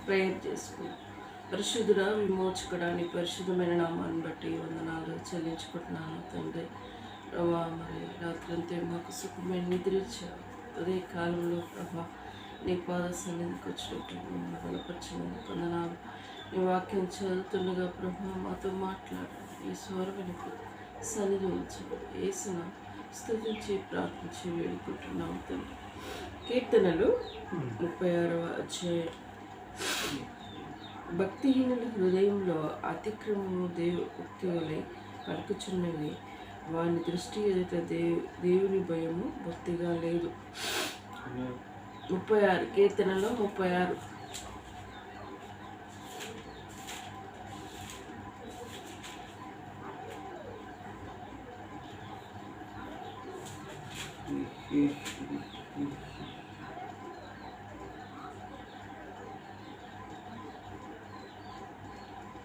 Prayer చేసుకుందాం. పరిశుద్ధుడా, విమోచకుడాని పరిశుద్ధమైన నామాన్ని బట్టి వందనాలు చెల్లించుకుంటున్నాను తండ్రి. ప్రభా, మరి రాత్రంతే మాకు సుఖమైన నిద్ర ఇచ్చావు. అదే కాలంలో ప్రభా నీ పాద సన్నిధికి వచ్చినట్టు మమ్మల్ని బలపరిచినందుకు వందనాలు. నీ వాక్యం చదువుతుండగా ప్రభా మాతో మాట్లాడు. ఈ స్వరం వినుకు సన్నిధి ఉంచండి. వేసిన స్తుతించి ప్రార్థించి వేడుకుంటున్నాం తండ్రి. కీర్తనలు 36వ అధ్యాయం. భక్తిహీనుల హృదయంలో అతిక్రమము ఉక్తి వలె పలుకుచున్నవి. వాని దృష్టి ఎదుట దేవుని భయము బొత్తిగా లేదు. 36 కీర్తనలో 36.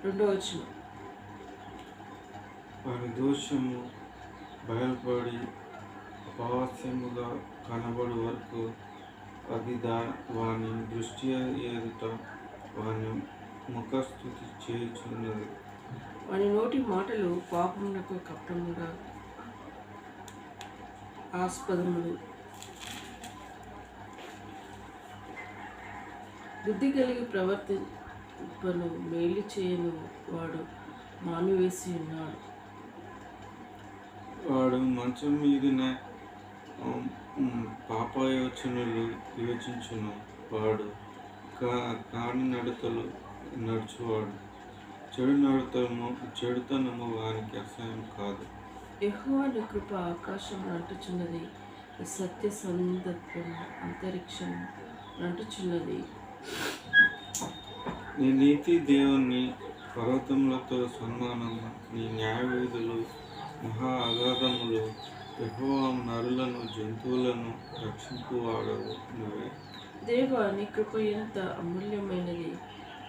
రెండో వచనం. వారి దోషము బయలుపడి అపహాస్యముగా కనబడు వరకు అది వాని దృష్టి ఎదుట వాని ముఖస్థుతి చేయుచున్నది. వాని నోటి మాటలు పాపమునకు కపటముగా ఆస్పదములు. బుద్ధి కలిగి ప్రవర్తింపను మేలు చేయను వాడు మానివేసి ఉన్నాడు. వాడు మంచం మీదనే పాపయోచనలు యోచించును. వాడు కాని నడతలు నడుచువాడు. చెడుతనము వానికి అసహ్యం కాదు. యెహోవా కృప ఆకాశం అంటుచున్నది, సత్య సందర్భం అంతరిక్షం అంటుచున్నది. నీ నీతి దేవుని పర్వతములతో సన్మానము, నీ న్యాయవిధులు మహా అగాధములు. యెహోవా నరులను జంతువులను రక్షింపువాడవు నువ్వే. దేవా, నీ కృప ఎంత అమూల్యమైనది.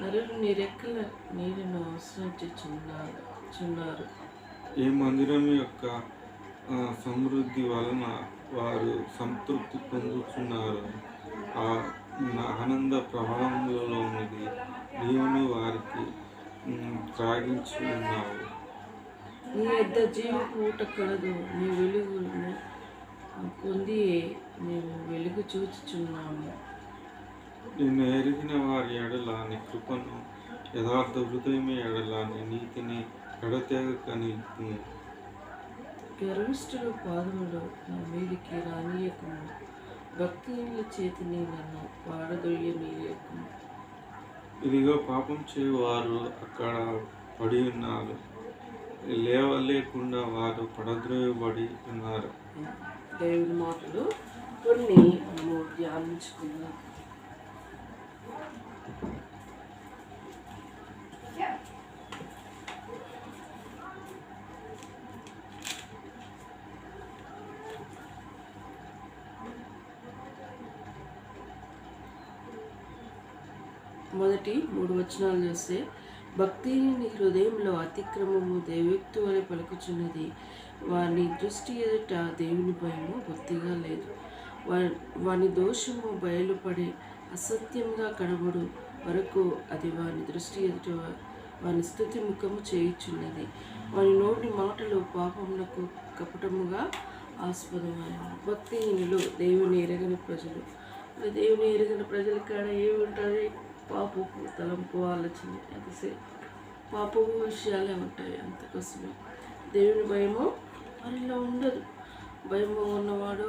నరులు నీ రెక్కల నీరును ఆశ్రయించుచున్నారు. ఈ మందిరం యొక్క సమృద్ధి వలన వారు సంతృప్తి పొందుతున్నారు. ఆ ఆనంద ప్రవాహంలోనిది నీవును వారికి త్రాగించి ఉన్నావు. నీ యొద్ద జీవపు ఊట కలదు. నీ వెలుగును పొంది మేము వెలుగు చూచుచున్నాము. నిన్ను ఎరిగిన వారి ఎడల నీ కృపను, యథార్థ హృదయమే ఎడల నీ నీతిని ఎడతెగక నిలుపుము. గర్విష్ఠుల పాదములు నా మీదికి రానియకము, భక్తిహీనుల చేతిని నన్ను పారదొయ్యనీయకము. ఇదిగో పాపం చేయువారు అక్కడ పడి ఉన్నారు, లేవలేకుండా వారు పడద్రోయబడి ఉన్నారు. దేవుని మాటలు కొన్ని మనము ధ్యానించుకుందాం. మొదటి 3 వచనాలు చూస్తే, భక్తిని హృదయంలో అతిక్రమము దైవోక్తి వలె పలుకుచున్నది. వాని దృష్టి ఎదుట దేవుని భయము బొత్తిగా లేదు. వాని దోషము బయలుపడి అసత్యంగా కనబడు వరకు అది వాని దృష్టి ఎదుట వాని స్తుతి ముఖము చేయుచున్నది. వాని నోటి మాటలు పాపమునకు కపటముగా ఆస్పదమైన. భక్తిహీనులు దేవుని ఎరగని ప్రజలు. దేవుని ఎరగని ప్రజల కాడ ఏముంటుంది? పాపపు తలంపు ఆలోచన, ఎంతసేపు పాపపు విషయాలే ఉంటాయి. అంతకోసమే దేవుని భయము వారిలో ఉండదు. భయము ఉన్నవాడు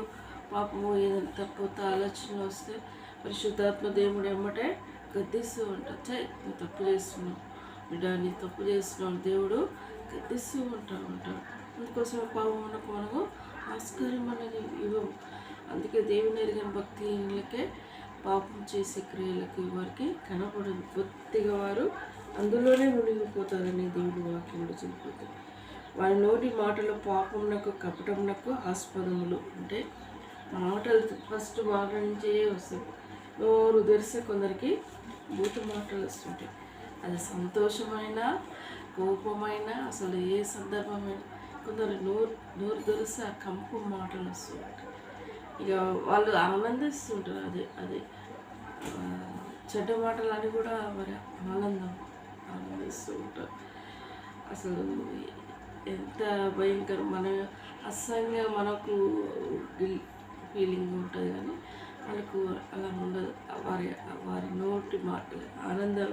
పాపము ఏదైనా తప్పు ఆలోచన వస్తే పరిశుద్ధాత్మ దేవుడు ఎమ్మటే గద్దిస్తూ ఉంటాడు. నువ్వు తప్పు చేస్తున్నావు బిడ్డ, నీ తప్పు చేస్తున్నావు దేవుడు గద్దిస్తూ ఉంటాడు. అందుకోసమే పాపమునకు మనకు ఆస్కారం అనేది ఇవ్వము. అందుకే దేవుని ఎరిగిన భక్తిహీనులకే పాపం చేసే క్రియలకు వారికి కనపడదు. బొత్తిగా వారు అందులోనే మునిగిపోతారని దేవుని వాక్యంలో చెబుతుంది. వారి నోటి మాటలు పాపమునకు కపటమునకు ఆస్పదములు. అంటే మాటలు ఫస్ట్ మాట నుంచే వస్తాయి. నోరు తెరిస్తే కొందరికి బూతు మాటలు వస్తుంటాయి. అది సంతోషమైన, కోపమైన, అసలు ఏ సందర్భమైన కొందరు నోరు తెరిస్తే ఆ కంపు మాటలు వస్తుంటాయి. ఇక వాళ్ళు ఆనందిస్తుంటారు. అదే చెడ్డ మాటలని కూడా మరి ఆనందిస్తూ ఉంటారు. అసలు ఎంత భయంకరం, మన అసహ్యంగా మనకు ఫీలింగ్ ఉంటుంది, కానీ వాళ్ళకు అలా ఉండదు. వారి వారి నోటి మాటలు ఆనందం.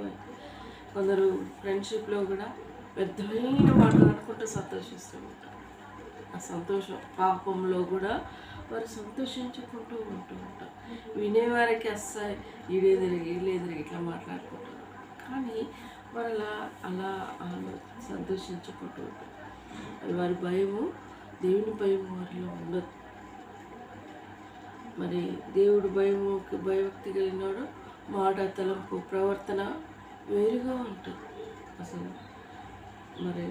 కొందరు ఫ్రెండ్షిప్లో కూడా వ్యర్థమైన మాటలు అనుకుంటూ సంతోషిస్తూ ఉంటారు. ఆ సంతోషం పాపంలో కూడా వారు సంతోషించుకుంటూ ఉంటారు. వినేవారికి అస్సలు ఈడేదిరిగి ఇట్లా మాట్లాడుకుంటారు, కానీ వారు అలా సంతోషించుకుంటూ ఉంటారు. అది వారి భయము, దేవుని భయము వారిలో ఉండదు. మరి దేవుడు భయభక్తి కలిగినాడు, మాట తలంపు ప్రవర్తన వేరుగా ఉంటుంది అసలు. మరి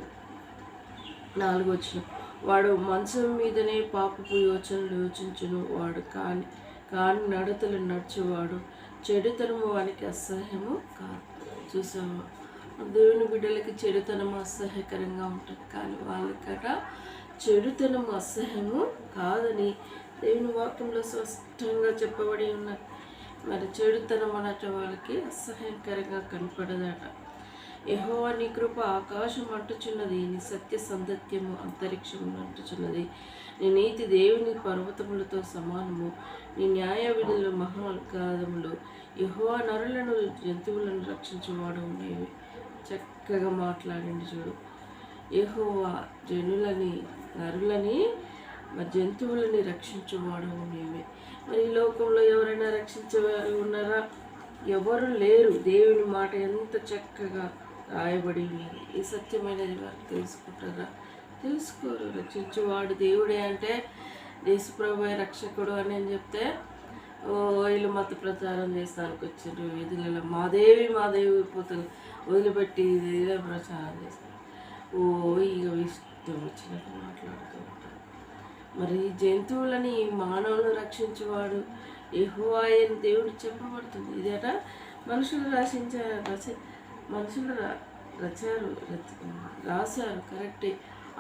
4 వచ్చిన వాడు మంచం మీదనే పాపపు యోచనలు యోచించును, వాడు కాని నడతలు నడిచేవాడు చెడుతనము వానికి అసహ్యము కాదు. చూసావా, దేవుని బిడ్డలకి చెడుతనము అసహ్యకరంగా ఉంటుంది, కానీ వాళ్ళకట చెడుతనము అసహ్యము కాదని దేవుని వాక్యంలో స్పష్టంగా చెప్పబడి ఉన్నది. మరి చెడుతనం అన్నట వాళ్ళకి అసహ్యకరంగా కనపడదట. యెహోవా నీ కృప ఆకాశం అంటుచున్నది, నీ సత్య సందత్యము అంతరిక్షము అంటుచున్నది. నీ నీతి దేవుని పర్వతములతో సమానము, నీ న్యాయ విధులు మహాగాధములు. యెహోవా నరులను జంతువులను రక్షించువాడు ఉండేవి. చక్కగా మాట్లాడండి చూడు. యెహోవా నరులని మరి జంతువులని రక్షించువాడు ఉండేవి. మరి ఈ లోకంలో ఎవరైనా రక్షించేవారు ఉన్నారా? ఎవరు లేరు. దేవుని మాట ఎంత చక్కగా రాయబడి ఉన్నది. ఈ సత్యమైనది వారు తెలుసుకుంటారా? తెలుసుకోరు. రక్షించేవాడు దేవుడే అంటే యేసుప్రభువే రక్షకుడు అని నేను చెప్తే వీళ్ళు మత ప్రచారం చేస్తానికి వచ్చారు. వీధులలో మాదేవి పోతలు వదిలిపెట్టి ఇదే ప్రచారం చేస్తారు. ఇక ఇష్టం వచ్చినట్టు మాట్లాడుతూ ఉంటారు. మరి జంతువులని మానవులను రక్షించేవాడు యెహోవా అని దేవుడు చెప్పబడుతుంది. ఇదేట మనుషులు రాశారు కరెక్టే.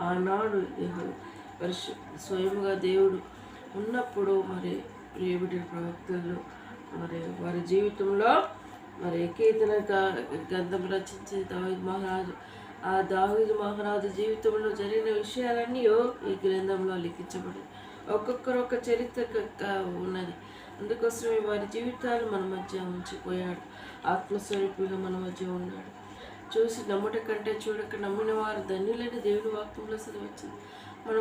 ఆనాడు స్వయంగా దేవుడు ఉన్నప్పుడు మరి ప్రియబిడ్డ ప్రవక్తలు మరి వారి జీవితంలో మరి కీర్తన గ్రంథం రచించే దావీదు మహారాజు జీవితంలో జరిగిన విషయాలన్నీ ఈ గ్రంథంలో లిఖించబడి ఒక్కొక్కరు ఒక చరిత్ర ఉన్నది. అందుకోసమే వారి జీవితాలు మన మధ్య ఉంచిపోయాడు. ఆత్మస్వరూపిగా మన మధ్య ఉన్నాడు. చూసి నమ్ముట కంటే చూడక నమ్మిన వారు ధన్యులని దేవుని వాక్యంలో చదివచ్చింది. మన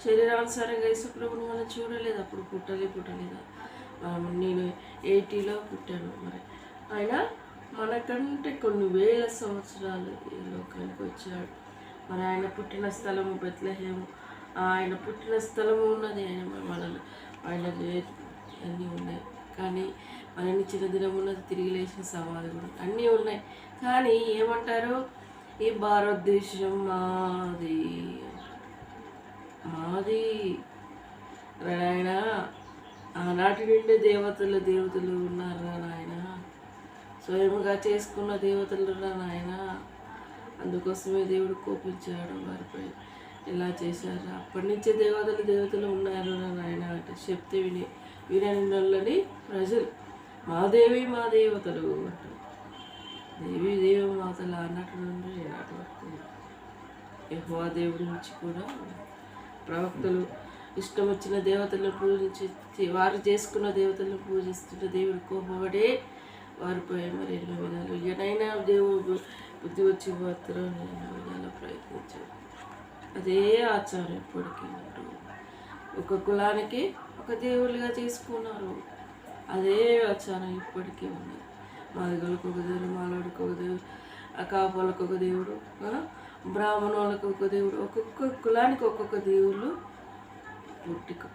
శరీరానుసారంగా యేసుప్రభుని మనం చూడలేదు. అప్పుడు పుట్టలేదా? నేను 80లో పుట్టాను. మరి ఆయన మనకంటే కొన్ని వేల సంవత్సరాలు ఈ లోకానికి వచ్చాడు. మరి ఆయన పుట్టిన స్థలము బెత్లెహేము. ఆయన పుట్టిన స్థలము ఉన్నది. ఆయన అన్నీ ఉన్నాయి, కానీ మరణించిన దినం ఉన్నది, తిరిగి లేచిన సమాధి కూడా అన్నీ ఉన్నాయి. కానీ ఏమంటారు? ఈ భారతదేశం మాది నాయన. ఆనాటి నుండి దేవతలు ఉన్నారా నాయన? స్వయముగా చేసుకున్న దేవతలు నాయన. అందుకోసమే దేవుడు కోపించాడు వారిపై. ఇలా చేశారు. అప్పటి నుంచే దేవతలు ఉన్నారు నాయన అంటే చెప్తే వినని వాళ్ళని ప్రజలు మా దేవతలు అంటారు. దేవమాతలు అన్నట్టు నుండి ఈనాటి వరకు యెహోవా దేవుడి నుంచి కూడా ప్రవక్తలు ఇష్టం వచ్చిన దేవతలను పూజించి వారు చేసుకున్న దేవతలను పూజిస్తుంటే దేవుడు కోపపడే వారిపై మరి ఎన్నో విధాలు ఎనైనా దేవుడు బుద్ధి వచ్చి మాత్రం ఎన్నో విధాలు ప్రయత్నించాడు. అదే ఆచారం ఇప్పటికీ ఉంటుంది. ఒక కులానికి ఒక దేవుళ్ళుగా చేసుకున్నారు. అదే ఆచారం ఇప్పటికీ ఉంది. మాదిగోళ్ళకు ఒక దేవుడు, మాలోడికి ఒక దేవుడు, కాపులకు ఒక దేవుడు, బ్రాహ్మణులకు ఒక దేవుడు, ఒక్కొక్క కులానికి ఒక్కొక్క దేవుళ్ళు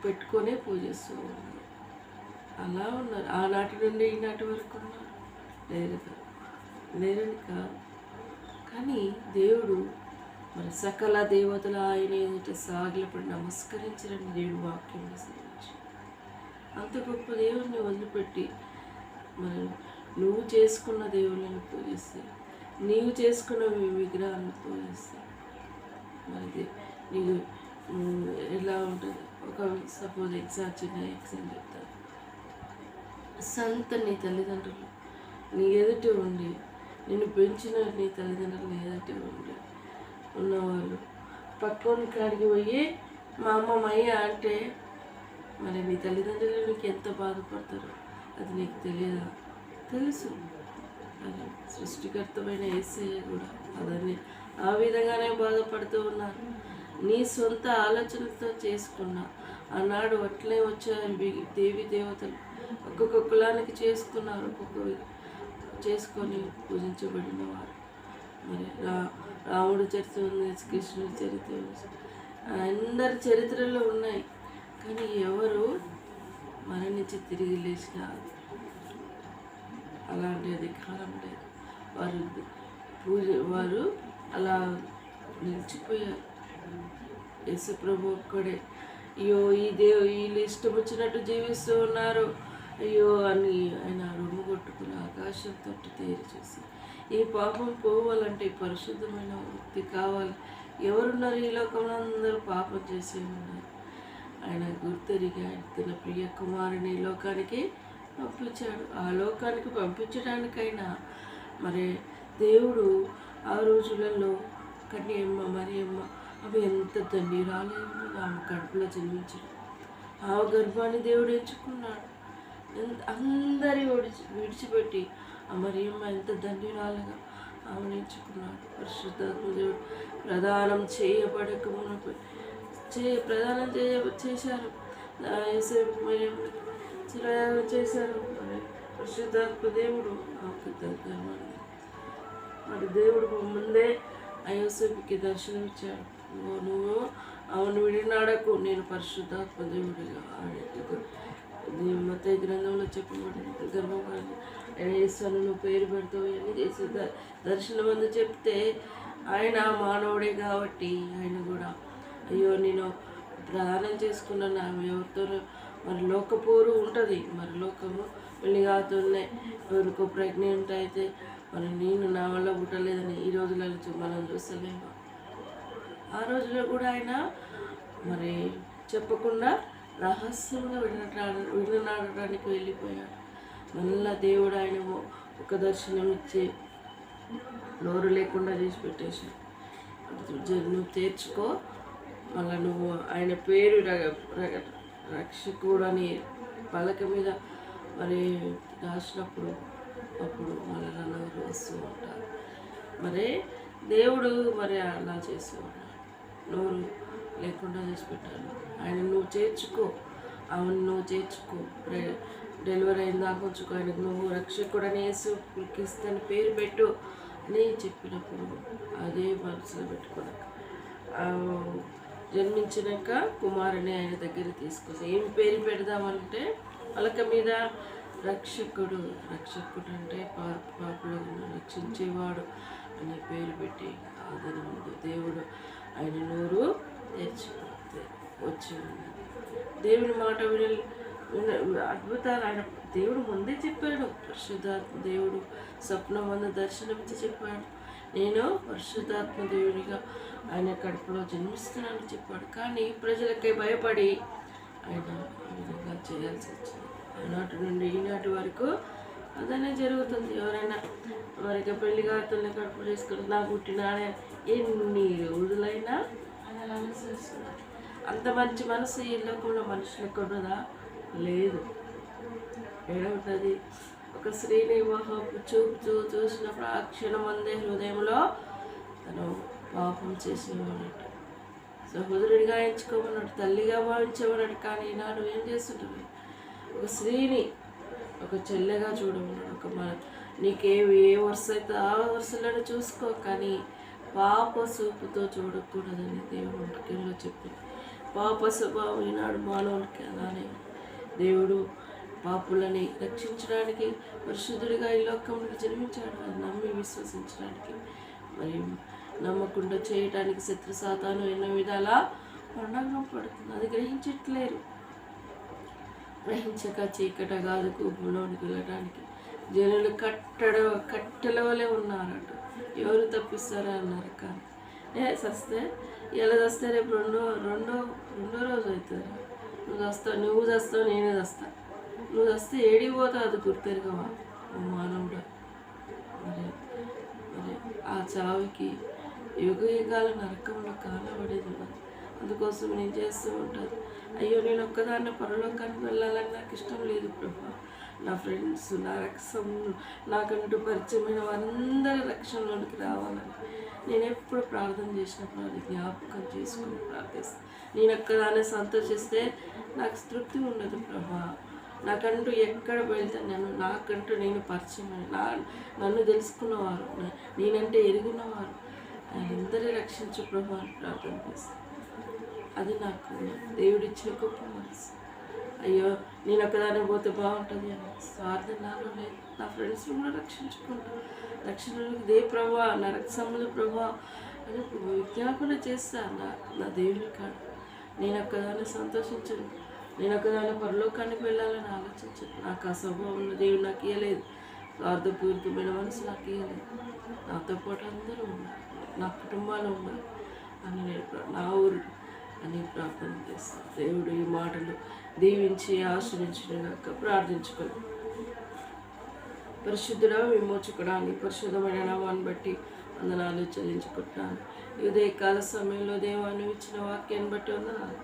పెట్టుకొని పూజిస్తూ ఉన్నారు. అలా ఉన్నారు. ఆనాటి నుండి ఈనాటి వరకు ఉన్నారు. లేరని కాదు, కానీ దేవుడు మరి సకల దేవతలు ఆయన ఏదైతే సాగిలపడి నమస్కరించారని దేవుడు వాక్యం అనుసరించి అంత గొప్ప దేవుడిని వదిలిపెట్టి మరి నువ్వు చేసుకున్న దేవుళ్ళని పూజిస్తే, నీవు చేసుకున్న విగ్రహాలను పూజిస్తే మరి నీకు ఎలా ఉంటుంది? ఒక సపోజ్ చిన్న ఎగ్జామ్ చెప్తారు. నీ తల్లిదండ్రులు నీ ఎదుట ఉండి, నిన్ను పెంచిన నీ తల్లిదండ్రులు నీ ఎదుట ఉండి ఉన్నవాళ్ళు పక్కన కాడికి పోయి మా అమ్మయ్య అంటే మరి నీ తల్లిదండ్రులు నీకు ఎంత బాధపడతారో అది నీకు తెలియదా? తెలుసు. అది సృష్టికర్తమైన యేసయ్య కూడా అదని ఆ విధంగానే బాధపడుతూ ఉన్నారు. నీ సొంత ఆలోచనలతో చేసుకున్న ఆనాడు అట్లే వచ్చారు దేవి దేవతలు, ఒక్కొక్క కులానికి చేసుకున్నారు, చేసుకొని పూజించబడిన వారు. మరి రాముడి చరిత్ర ఉంది, కృష్ణుడి చరిత్ర ఉంది, అందరి చరిత్రలో ఉన్నాయి. కానీ ఎవరు మరణించి తిరిగి లేచిన అలాంటి అధికారం లేదు. వారు అలా నిలిచిపోయారు. యేసు ప్రభు ఒక్కడే అయ్యో వీళ్ళు ఇష్టం వచ్చినట్టు జీవిస్తూ ఉన్నారు అయ్యో అని ఆయన రొమ్ము కొట్టుకుని ఆకాశం తట్టు తేరి చూసి, ఈ పాపం పోవాలంటే పరిశుద్ధమైన వ్యక్తి కావాలి. ఎవరున్నారు ఈ లోకంలో? అందరూ పాపం చేసే ఉన్నారు. ఆయన గుర్తెరిగి ఆయన తన ప్రియ కుమారుని ఈ లోకానికి పంపించాడు. ఆ లోకానికి పంపించడానికైనా మరి దేవుడు ఆ రోజులలో కన్యమ్మ మరియమ్మ అవి ఎంత దండిరాలు ఆమె కడుపులో జన్మించడం, ఆ గర్భాన్ని దేవుడు ఎంచుకున్నాడు. అందరి విడిచిపెట్టి ఆ మరియమ్మ ఎంత దండిరాలుగా ఆమెను ఎంచుకున్నాడు. పరిశుద్ధాత్మ దేవుడు ప్రదానం ప్రదానం చేశారు. చేశారు పరిశుద్ధాత్మ దేవుడు మరి దేవుడు ముందే యోసేపుకి దర్శనం ఇచ్చాడు. నువ్వు అవును విడినాడకు, నేను పరిశుద్ధాత్మ దేవుడిగా మత్తయి గ్రంథంలో చెప్పబడింది. గర్భఫలం యేసును నువ్వు పేరు పెడతావు అని చేసి దర్శనం అందు చెప్తే ఆయన మానవుడే కాబట్టి ఆయన కూడా అయ్యో నేను ప్రదానం చేసుకున్నాను ఎవరితో మరి లోకపోరు ఉంటుంది. మరి లోకము పెళ్ళిగాతున్నే ఎవరికో ప్రెగ్నెంట్ అయితే మరి నేను నా వల్ల పుట్టలేదని ఈ రోజులలో మనం చూస్తలేము. ఆ రోజులో కూడా ఆయన మరి చెప్పకుండా రహస్యంగా విడనాడడానికి వెళ్ళిపోయాడు. మళ్ళా దేవుడు ఆయన ఒక దర్శనం ఇచ్చి నోరు లేకుండా చేసి పెట్టేశాడు. నువ్వు తెచ్చుకో, మళ్ళీ నువ్వు ఆయన పేరు రక్షకుడు అని పలక మీద మరి రాసినప్పుడు అప్పుడు మళ్ళీ నలుగురు వస్తూ ఉంటారు. మరి దేవుడు మరి అలా చేస్తూ ఉన్నాడు. నోరు లేకుండా చేసి పెట్టాను. ఆయన నువ్వు చేర్చుకో, అవును నువ్వు చేర్చుకో, డెలివరీ అయిందా కొంచుకో, ఆయనకు నువ్వు రక్షకుడని యేసుక్రీస్తుని పేరు పెట్టు అని చెప్పినప్పుడు అదే మనసులో పెట్టుకోలేక జన్మించినాక కుమారుని ఆయన దగ్గర తీసుకొచ్చి ఏం పేరు పెడదామంటే పలక మీద రక్షకుడు అంటే పాపులను రక్షించేవాడు అనే పేరు పెట్టి అతని ముందు దేవుడు ఆయన నోరు తెచ్చుకుంటే వచ్చి ఉన్నది. దేవుని మాట అద్భుతాలు ఆయన దేవుడు ముందే చెప్పాడు. పరిశుద్ధాత్మ దేవుడు స్వప్నం ముందు దర్శనమిచ్చి చెప్పాడు, నేను పరిశుద్ధాత్మ దేవుడిగా ఆయన కడుపులో జన్మిస్తున్నానని చెప్పాడు. కానీ ప్రజలకి భయపడి ఆయన ఆ విధంగా చేయాల్సి వచ్చింది. ఆనాటి నుండి ఈనాటి వరకు అదనే జరుగుతుంది. ఎవరైనా మరికి పెళ్లిగాతుల్ని కడుపు చేసుకుని నాకు పుట్టినాడే ఎన్ని రోజులైనా ఆయన అనుసరిస్తున్నారు. అంత మంచి మనసు ఈ లోకంలో మనుషులకు ఉన్నదా? లేదు. ఏడవుతుంది. ఒక స్త్రీని చూసినప్పుడు ఆ క్షణం అందే హృదయంలో తను పాపం చేసినవాడట, సహోదరుడిగా ఎంచుకోమన్నాడు, తల్లిగా భావించమన్నాడు. కానీ ఈనాడు ఏం చేస్తుంటారు? ఒక స్త్రీని ఒక చెల్లెగా చూడమన్నాడు. ఏ వరుస అయితే ఆ వరుసలను చూసుకో, కానీ పాప చూపుతో చూడకూడదని దేవుడు వాక్యంలో చెప్పింది. పాప స్వభావం ఈనాడు మానవునికి అలానే దేవుడు పాపులని రక్షించడానికి పరిశుద్ధుడిగా ఈ లోకంలోకి జన్మించాడు. అది నమ్మి విశ్వసించడానికి మరి నమ్మకుండా చేయడానికి శత్రు సాతాను ఎన్నో విధాలా పండంగం పడుతుంది. అది గ్రహించట్లేరు. గ్రహించక చీకట కాదు కూపులోనికి వెళ్ళడానికి జనులు కట్టెల వలె ఉన్నారట. ఎవరు తప్పిస్తారా అన్నారు. కానీ సస్తే ఎలా చస్తే రేపు రెండో రోజు అవుతుంది. నువ్వు చస్తావు, నేనే చస్తా. నువ్వు చస్తే ఏడిపోతావు, అది గుర్తెరగవా మానవుడు. చావుకి యుగ యుగాల నరకంలో కాలబడేది ఉన్నది. అందుకోసం నేను చేస్తూ ఉంటాను. అయ్యో నేను ఒక్కదాన్ని పరలోకానికి వెళ్ళాలని నాకు ఇష్టం లేదు ప్రభా. నా ఫ్రెండ్స్, నా రక్షం, నాకంటూ పరిచయమైన వారందరి రక్షణలోనికి రావాలని నేను ఎప్పుడు ప్రార్థన చేసినప్పుడు అది జ్ఞాపకం చేసుకుని ప్రార్థిస్తాను. నేను ఒక్కదాన్ని సంతోషిస్తే నాకు తృప్తి ఉండదు ప్రభా. నాకంటూ ఎక్కడ వెళ్తే నాకంటూ నేను పరిచయమైన నన్ను తెలుసుకున్నవారు, నేనంటే ఎరుగున్నవారు అందరి రక్షించు ప్రభా అని ప్రార్థన చేస్తాను. అది నాకు దేవుడిచ్చిన గొప్ప మనసు. అయ్యో నేను ఒక్కదాన్ని పోతే బాగుంటుంది అని స్వార్థం నాలో లేదు. నా ఫ్రెండ్స్ని కూడా రక్షించుకుంటాను. రక్షణలోకి దే ప్రభా, నా రక్షముల ప్రభా అని విజ్ఞాపన చేస్తాను నా దేవుని కాడ. నేను ఒక్కదాన్ని సంతోషించను, నేను ఒకదాని పరలోకానికి వెళ్ళాలని ఆలోచించను. నాకు ఆ స్వభావం ఉన్న దేవుడు నాకు ఇవ్వలేదు. స్వార్థపూరితమైన మనసు నాకు ఇవ్వలేదు. నాతో పాటు అందరూ ఉన్నారు, నా కుటుంబాలు ఉన్నారు అని నేను నా ఊరు అని ప్రార్థన చేస్తాను. దేవుడు ఈ మాటలు దీవించి ఆశ్రయించినగాక ప్రార్థించుకొని. పరిశుద్ధుడా, విమోచకుడా, నీ పరిశుద్ధమైన నామాన్ని బట్టి వందనాలు చెల్లించుకుంటున్నాను. ఉదయకాల సమయంలో దేవాన్ని ఇచ్చిన వాక్యాన్ని బట్టి వందనాలు.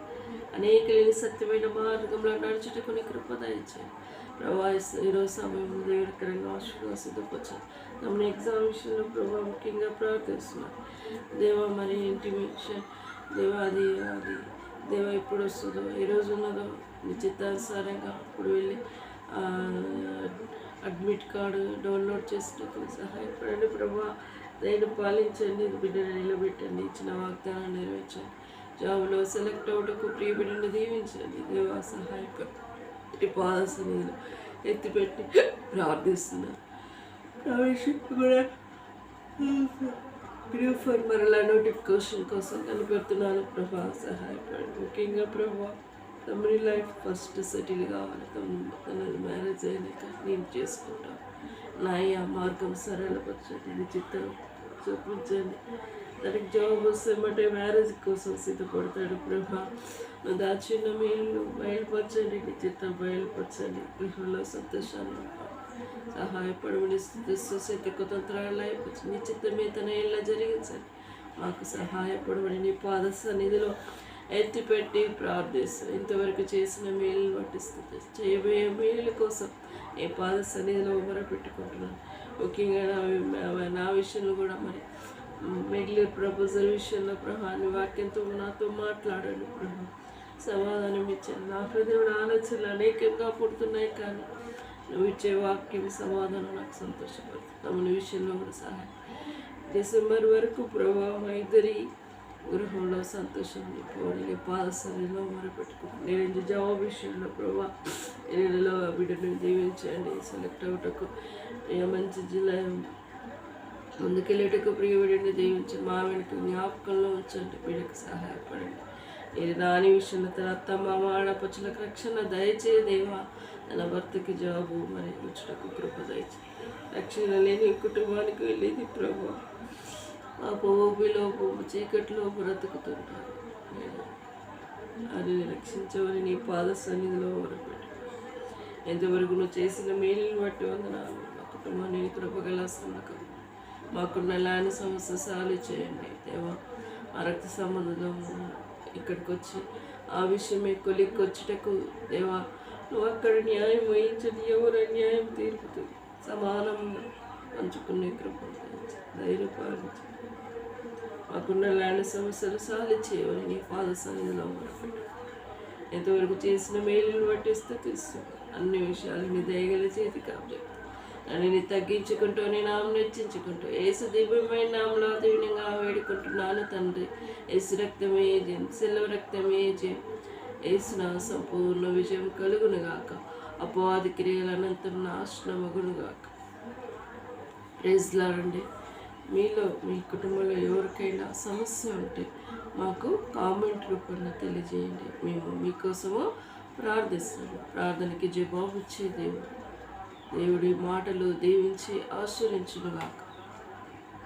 అనేక లేని సత్యమైన మార్గంలో నడుచుటకు నీ కృప దయచేయండి ప్రభా. ఈరోజు సమయంలో దేవుడికరంగా ఆశీర్వాద సిద్ధపరచాలి. తమ ఎగ్జామ్ విషయంలో ప్రభావ ముఖ్యంగా ప్రార్థిస్తున్నాను దేవా. మరి ఇంటిమేషన్ దేవా, అది దేవా ఎప్పుడు వస్తుందో, ఏ రోజు ఉన్నదో నీ చిత్తానుసారంగా అప్పుడు వెళ్ళి అడ్మిట్ కార్డు డౌన్లోడ్ చేసేటకు సహాయపడండి ప్రభా. దయను పాలించండి, బిడ్డను నిలబెట్టండి, ఇచ్చిన వాగ్దానాన్ని నెరవేర్చండి. జాబులో సెలెక్ట్ అవుటకు ప్రియ బిడ్డను దీవించండి దేవా. సహాయపడి ఇటు పాదసనీలు ఎత్తిపెట్టి ప్రార్థిస్తున్నాను. నా విషయం కూడా ప్రిఫర్ మరలా నోటిఫికేషన్ కోసం కనిపెడుతున్నాను ప్రభా. సహాయపడండి. ముఖ్యంగా ప్రభా తమ్ముని లైఫ్ ఫస్ట్ సెటిల్ కావాలి. తనది మ్యారేజ్ అయినాక నేను చేసుకుంటాను. నా ఆ మార్గం సరళపరచండి, నీ చిత్తం చూపించండి. తనకి జాబ్ వస్తే మటే మ్యారేజ్ కోసం సిద్ధపడతాడు ప్రభా. నువ్వు దాచిన మీళ్ళు బయలుపరచండి, నీ చిత్తం బయలుపరచండి. గృహంలో సంతోషాన్ని సహాయపడమని స్థితి కుతంత్రాలు అయిపోవచ్చు. నీ చిత్తమే తన ఇళ్ళ జరిగించండి. మాకు సహాయపడమని నీ పాద సన్నిధిలో ఎత్తిపెట్టి ప్రార్థిస్తాం. ఇంతవరకు చేసిన మేలు పట్టిస్తుంది, చేయబోయే మేలుల కోసం ఏ పాద సన్నిధిలో మొరపెట్టుకుంటున్నాను. ముఖ్యంగా నా విషయంలో కూడా మరి మిగిలిన ప్రపోజల్ విషయంలో ప్రభా నీ వాక్యంతో నాతో మాట్లాడండి ప్రభా. సమాధానం ఇచ్చాను. నా హృదయంలో ఆలోచనలు అనేకంగా పుడుతున్నాయి, కానీ నువ్వు ఇచ్చే వాక్యం సమాధానం నాకు సంతోషపడుతుంది. తమ విషయంలో కూడా సహాయం. డిసెంబర్ వరకు ప్రభా మా ఇద్దరి గృహంలో సంతోషం నింపుకోవాలి. పాదశైలిలో మొరపెట్టుకుంటాను. నేను జాబ్ విషయంలో ప్రభా నెలలో బిడ్డను దీవించండి. సెలెక్ట్ అవుటకు మంచి జిల్లా ముందుకెళ్ళేటకు ప్రియ బిడ్డని దీవించండి. మా వెనుక జ్ఞాపకంలో ఉంచండి. బిడ్డకు సహాయపడండి. నేను నాని విషయంలో తన అత్త మామ ఆడపచ్చులకు రక్షణ దయచే దేవా. తన భర్తకి జాబు మరి ఉంచుటకు కృప దయచే. రక్షణ లేని కుటుంబానికి వెళ్ళేది ప్రభా. ఆ పోబిలో చీకట్లో బ్రతుకుతుంటారు. అది రక్షించవని నీ పాద సన్నిధిలో మొరపెట్టు. ఎంతవరకు నువ్వు చేసిన మేలుని బట్టి వందనాలు. మా కుటుంబాన్ని కృపగల నమ్మకం మాకున్న లాని సమస్య సాల్వ్ చేయండి దేవా. మా రక్త సంబంధంలో ఇక్కడికి వచ్చి ఆ విషయమే కొలిక్కి వచ్చేటకు దేవా నువ్వు అక్కడ న్యాయం వహించని ఎవరు అన్యాయం తీర్పుతుంది సమానంగా పంచుకునే కృప ధైర్యపాలించండి. మాకున్న ల్యాండ్ సమస్యలు సాల్వ్ చేయవని నీ పాద సన్నిధిలో మొరపెట్టు. ఎంతవరకు చేసిన మేలును బట్టి స్తుతిస్తూ అన్ని విషయాలు నీ దయగల చేతికి అప్పచెప్పు. నన్ను తగ్గించుకుంటూ నీ నామం హెచ్చించుకుంటూ యేసు దివ్యమైన నామంలో దీవెనగా వేడుకుంటున్నాను తండ్రి. యేసు రక్తమే జయం, సెలవు రక్తమే జయం. యేసు నా సంపూర్ణ విజయం కలుగునుగాక. అపవాది క్రియల అనంతరం నాశనమగునుగాక. Praise lord. మీలో మీ కుటుంబంలో ఎవరికైనా సమస్య ఉంటే మాకు కామెంట్ రూపంలో తెలియజేయండి. మేము మీకోసము ప్రార్థిస్తాము. ప్రార్థనకి జవాబు ఇచ్చే దేవుడి మాటలు దీవించి ఆశీర్వదించునుగాక.